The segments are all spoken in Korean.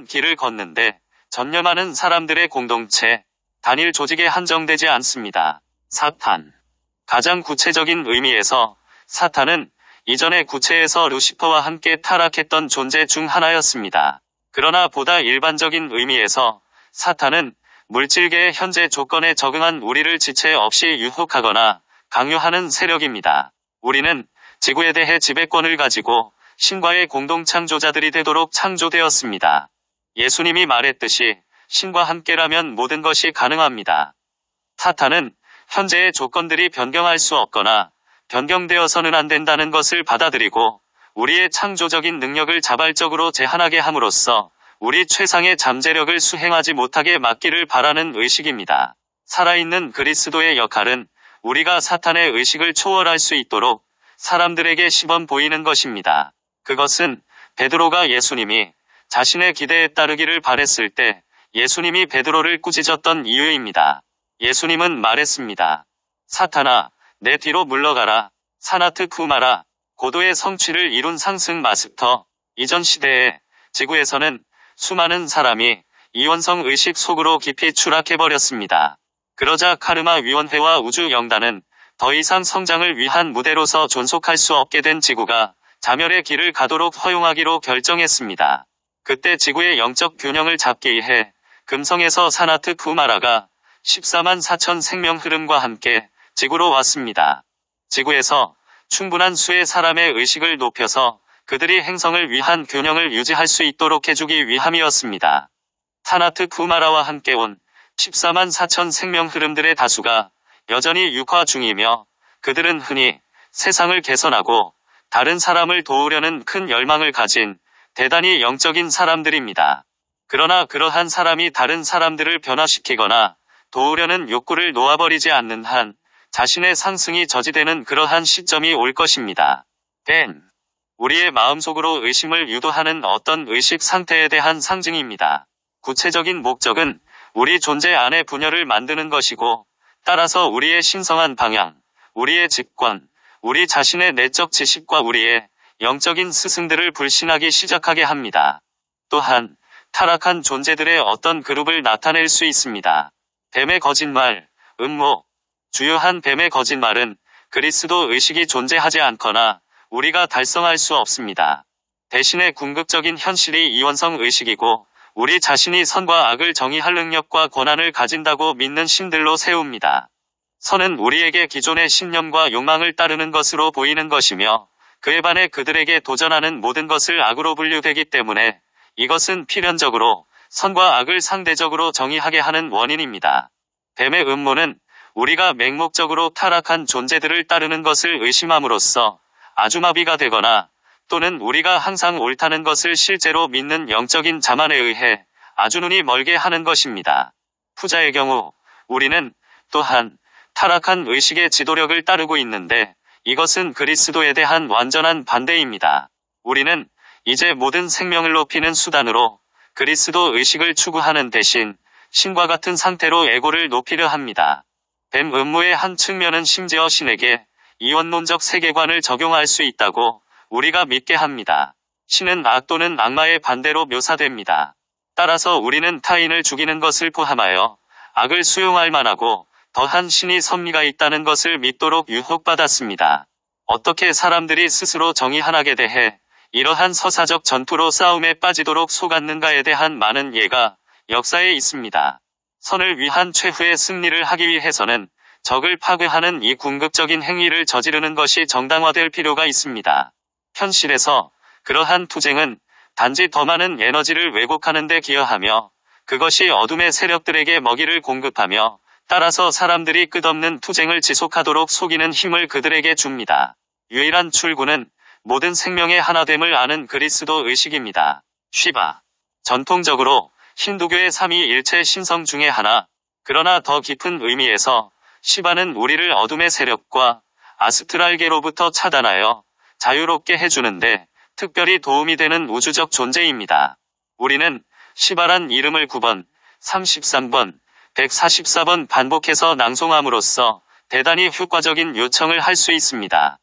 위한 길을 걷는데 전념하는 사람들의 공동체, 단일 조직에 한정되지 않습니다. 사탄. 가장 구체적인 의미에서 사탄은 이전의 구체에서 루시퍼와 함께 타락했던 존재 중 하나였습니다. 그러나 보다 일반적인 의미에서 사탄은 물질계의 현재 조건에 적응한 우리를 지체 없이 유혹하거나 강요하는 세력입니다. 우리는 지구에 대해 지배권을 가지고 신과의 공동창조자들이 되도록 창조되었습니다. 예수님이 말했듯이 신과 함께라면 모든 것이 가능합니다. 사탄은 현재의 조건들이 변경할 수 없거나 변경되어서는 안 된다는 것을 받아들이고 우리의 창조적인 능력을 자발적으로 제한하게 함으로써 우리 최상의 잠재력을 수행하지 못하게 막기를 바라는 의식입니다. 살아있는 그리스도의 역할은 우리가 사탄의 의식을 초월할 수 있도록 사람들에게 시범 보이는 것입니다. 그것은 베드로가 예수님이 자신의 기대에 따르기를 바랬을 때 예수님이 베드로를 꾸짖었던 이유입니다. 예수님은 말했습니다. 사탄아, 내 뒤로 물러가라. 사나트 쿠마라. 고도의 성취를 이룬 상승 마스터. 이전 시대에 지구에서는 수많은 사람이 이원성 의식 속으로 깊이 추락해버렸습니다. 그러자 카르마 위원회와 우주영단은 더 이상 성장을 위한 무대로서 존속할 수 없게 된 지구가 자멸의 길을 가도록 허용하기로 결정했습니다. 그때 지구의 영적 균형을 잡기 위해 금성에서 사나트 쿠마라가 14만 4천 생명 흐름과 함께 지구로 왔습니다. 지구에서 충분한 수의 사람의 의식을 높여서 그들이 행성을 위한 균형을 유지할 수 있도록 해주기 위함이었습니다. 사나트 쿠마라와 함께 온 14만 4천 생명 흐름들의 다수가 여전히 육화 중이며 그들은 흔히 세상을 개선하고 다른 사람을 도우려는 큰 열망을 가진 대단히 영적인 사람들입니다. 그러나 그러한 사람이 다른 사람들을 변화시키거나 도우려는 욕구를 놓아버리지 않는 한 자신의 상승이 저지되는 그러한 시점이 올 것입니다. 우리의 마음속으로 의심을 유도하는 어떤 의식 상태에 대한 상징입니다. 구체적인 목적은 우리 존재 안에 분열을 만드는 것이고 따라서 우리의 신성한 방향, 우리의 직관, 우리 자신의 내적 지식과 우리의 영적인 스승들을 불신하기 시작하게 합니다. 또한 타락한 존재들의 어떤 그룹을 나타낼 수 있습니다. 뱀의 거짓말, 음모. 주요한 뱀의 거짓말은 그리스도 의식이 존재하지 않거나 우리가 달성할 수 없습니다. 대신에 궁극적인 현실이 이원성 의식이고 우리 자신이 선과 악을 정의할 능력과 권한을 가진다고 믿는 신들로 세웁니다. 선은 우리에게 기존의 신념과 욕망을 따르는 것으로 보이는 것이며 그에 반해 그들에게 도전하는 모든 것을 악으로 분류되기 때문에 이것은 필연적으로 선과 악을 상대적으로 정의하게 하는 원인입니다. 뱀의 음모는 우리가 맹목적으로 타락한 존재들을 따르는 것을 의심함으로써 아주마비가 되거나 또는 우리가 항상 옳다는 것을 실제로 믿는 영적인 자만에 의해 아주 눈이 멀게 하는 것입니다. 후자의 경우 우리는 또한 타락한 의식의 지도력을 따르고 있는데 이것은 그리스도에 대한 완전한 반대입니다. 우리는 이제 모든 생명을 높이는 수단으로 그리스도 의식을 추구하는 대신 신과 같은 상태로 에고를 높이려 합니다. 뱀 음모의 한 측면은 심지어 신에게 이원론적 세계관을 적용할 수 있다고 우리가 믿게 합니다. 신은 악 또는 악마의 반대로 묘사됩니다. 따라서 우리는 타인을 죽이는 것을 포함하여 악을 수용할 만하고 더한 신이 섭리가 있다는 것을 믿도록 유혹받았습니다. 어떻게 사람들이 스스로 정의하나에 대해 이러한 서사적 전투로 싸움에 빠지도록 속았는가에 대한 많은 예가 역사에 있습니다. 선을 위한 최후의 승리를 하기 위해서는 적을 파괴하는 이 궁극적인 행위를 저지르는 것이 정당화될 필요가 있습니다. 현실에서 그러한 투쟁은 단지 더 많은 에너지를 왜곡하는 데 기여하며 그것이 어둠의 세력들에게 먹이를 공급하며 따라서 사람들이 끝없는 투쟁을 지속하도록 속이는 힘을 그들에게 줍니다. 유일한 출구는 모든 생명의 하나됨을 아는 그리스도 의식입니다. 쉬바. 전통적으로 힌두교의 삼위일체 신성 중에 하나, 그러나 더 깊은 의미에서 시바는 우리를 어둠의 세력과 아스트랄계로부터 차단하여 자유롭게 해주는데 특별히 도움이 되는 우주적 존재입니다. 우리는 시바란 이름을 9번, 33번, 144번 반복해서 낭송함으로써 대단히 효과적인 요청을 할 수 있습니다.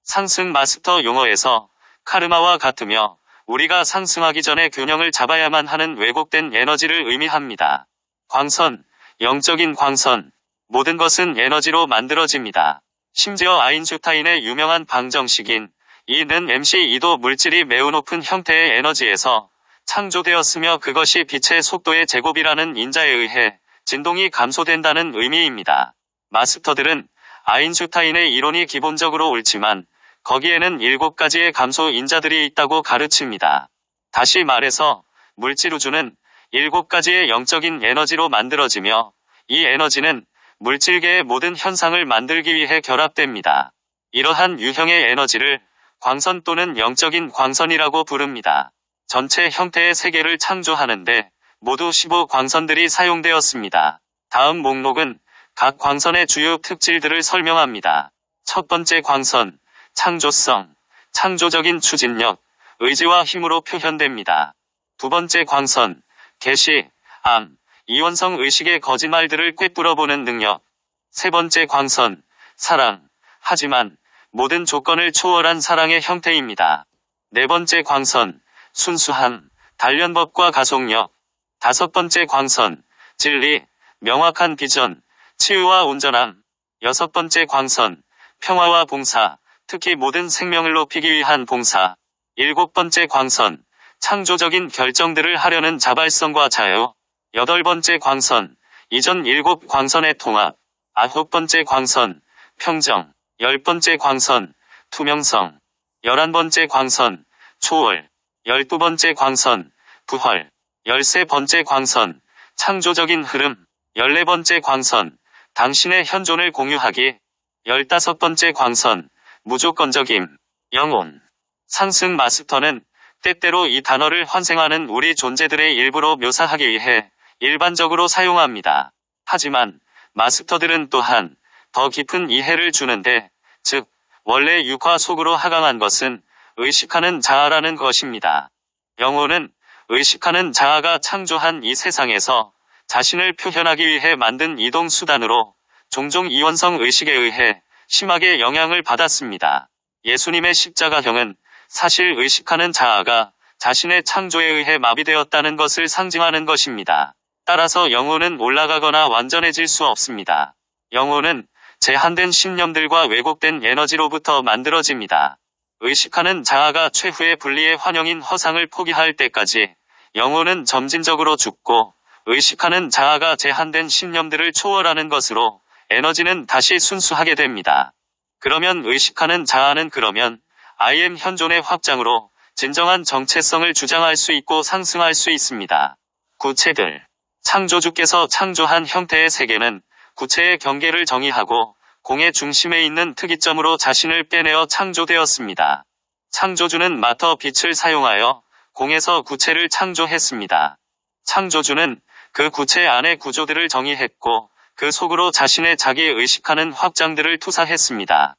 상승 마스터 용어에서 카르마와 같으며 우리가 상승하기 전에 균형을 잡아야만 하는 왜곡된 에너지를 의미합니다. 광선, 영적인 광선. 모든 것은 에너지로 만들어집니다. 심지어 아인슈타인의 유명한 방정식인 E는 mc2도 물질이 매우 높은 형태의 에너지에서 창조되었으며 그것이 빛의 속도의 제곱이라는 인자에 의해 진동이 감소된다는 의미입니다. 마스터들은 아인슈타인의 이론이 기본적으로 옳지만 거기에는 7가지의 감소 인자들이 있다고 가르칩니다. 다시 말해서 물질 우주는 7가지의 영적인 에너지로 만들어지며 이 에너지는 물질계의 모든 현상을 만들기 위해 결합됩니다. 이러한 유형의 에너지를 광선 또는 영적인 광선이라고 부릅니다. 전체 형태의 세계를 창조하는데 모두 15광선들이 사용되었습니다. 다음 목록은 각 광선의 주요 특질들을 설명합니다. 첫 번째 광선, 창조성, 창조적인 추진력, 의지와 힘으로 표현됩니다. 두 번째 광선, 계시, 암, 이원성 의식의 거짓말들을 꿰뚫어보는 능력. 세 번째 광선, 사랑, 하지만 모든 조건을 초월한 사랑의 형태입니다. 네 번째 광선, 순수함, 단련법과 가속력. 다섯 번째 광선, 진리, 명확한 비전, 치유와 온전함. 여섯 번째 광선, 평화와 봉사, 특히 모든 생명을 높이기 위한 봉사. 일곱 번째 광선, 창조적인 결정들을 하려는 자발성과 자유. 여덟 번째 광선, 이전 7광선의 통합. 아홉 번째 광선, 평정. 열 번째 광선, 투명성. 11번째 광선, 초월. 12번째 광선, 부활. 13번째 광선, 창조적인 흐름. 14번째 광선, 당신의 현존을 공유하기. 15번째 광선, 무조건적임, 영혼. 상승 마스터는 때때로 이 단어를 환생하는 우리 존재들의 일부로 묘사하기 위해 일반적으로 사용합니다. 하지만 마스터들은 또한 더 깊은 이해를 주는데, 즉 원래 육화 속으로 하강한 것은 의식하는 자아라는 것입니다. 영혼은 의식하는 자아가 창조한 이 세상에서 자신을 표현하기 위해 만든 이동 수단으로 종종 이원성 의식에 의해 심하게 영향을 받았습니다. 예수님의 십자가형은 사실 의식하는 자아가 자신의 창조에 의해 마비되었다는 것을 상징하는 것입니다. 따라서 영혼은 올라가거나 완전해질 수 없습니다. 영혼은 제한된 신념들과 왜곡된 에너지로부터 만들어집니다. 의식하는 자아가 최후의 분리의 환영인 허상을 포기할 때까지 영혼은 점진적으로 죽고, 의식하는 자아가 제한된 신념들을 초월하는 것으로 에너지는 다시 순수하게 됩니다. 그러면 의식하는 자아는 I am 현존의 확장으로 진정한 정체성을 주장할 수 있고 상승할 수 있습니다. 구체들. 창조주께서 창조한 형태의 세계는 구체의 경계를 정의하고 공의 중심에 있는 특이점으로 자신을 빼내어 창조되었습니다. 창조주는 마터 빛을 사용하여 공에서 구체를 창조했습니다. 창조주는 그 구체 안의 구조들을 정의했고 그 속으로 자신의 자기 의식하는 확장들을 투사했습니다.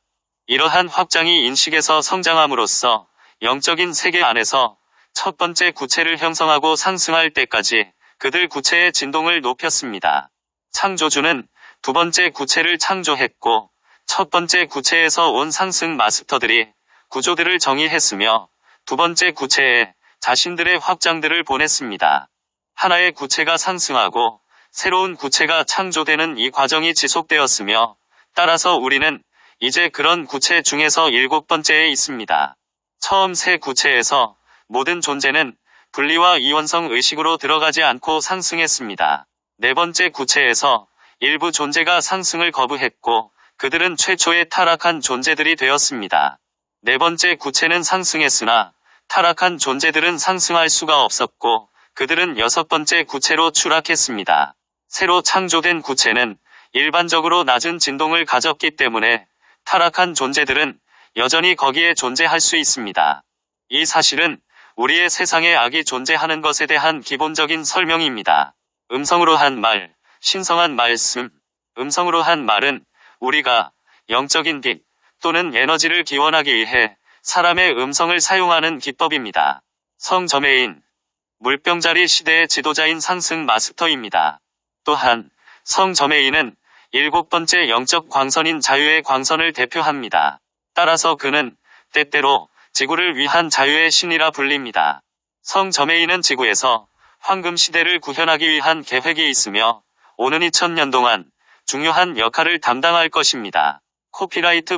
이러한 확장이 인식에서 성장함으로써 영적인 세계 안에서 첫 번째 구체를 형성하고 상승할 때까지 그들 구체의 진동을 높였습니다. 창조주는 두 번째 구체를 창조했고 첫 번째 구체에서 온 상승 마스터들이 구조들을 정의했으며 두 번째 구체에 자신들의 확장들을 보냈습니다. 하나의 구체가 상승하고 새로운 구체가 창조되는 이 과정이 지속되었으며 따라서 우리는 이제 그런 구체 중에서 7번째에 있습니다. 처음 세 구체에서 모든 존재는 분리와 이원성 의식으로 들어가지 않고 상승했습니다. 네 번째 구체에서 일부 존재가 상승을 거부했고 그들은 최초의 타락한 존재들이 되었습니다. 네 번째 구체는 상승했으나 타락한 존재들은 상승할 수가 없었고 그들은 여섯 번째 구체로 추락했습니다. 새로 창조된 구체는 일반적으로 낮은 진동을 가졌기 때문에 타락한 존재들은 여전히 거기에 존재할 수 있습니다. 이 사실은 우리의 세상에 악이 존재하는 것에 대한 기본적인 설명입니다. 음성으로 한 말, 신성한 말씀. 음성으로 한 말은 우리가 영적인 빛 또는 에너지를 기원하기 위해 사람의 음성을 사용하는 기법입니다. 성저메인, 물병자리 시대의 지도자인 상승 마스터입니다. 또한 성저메인은 7번째 영적 광선인 자유의 광선을 대표합니다. 따라서 그는 때때로 지구를 위한 자유의 신이라 불립니다. 성 저메인은 지구에서 황금 시대를 구현하기 위한 계획이 있으며 오는 2000년 동안 중요한 역할을 담당할 것입니다. 코피라이트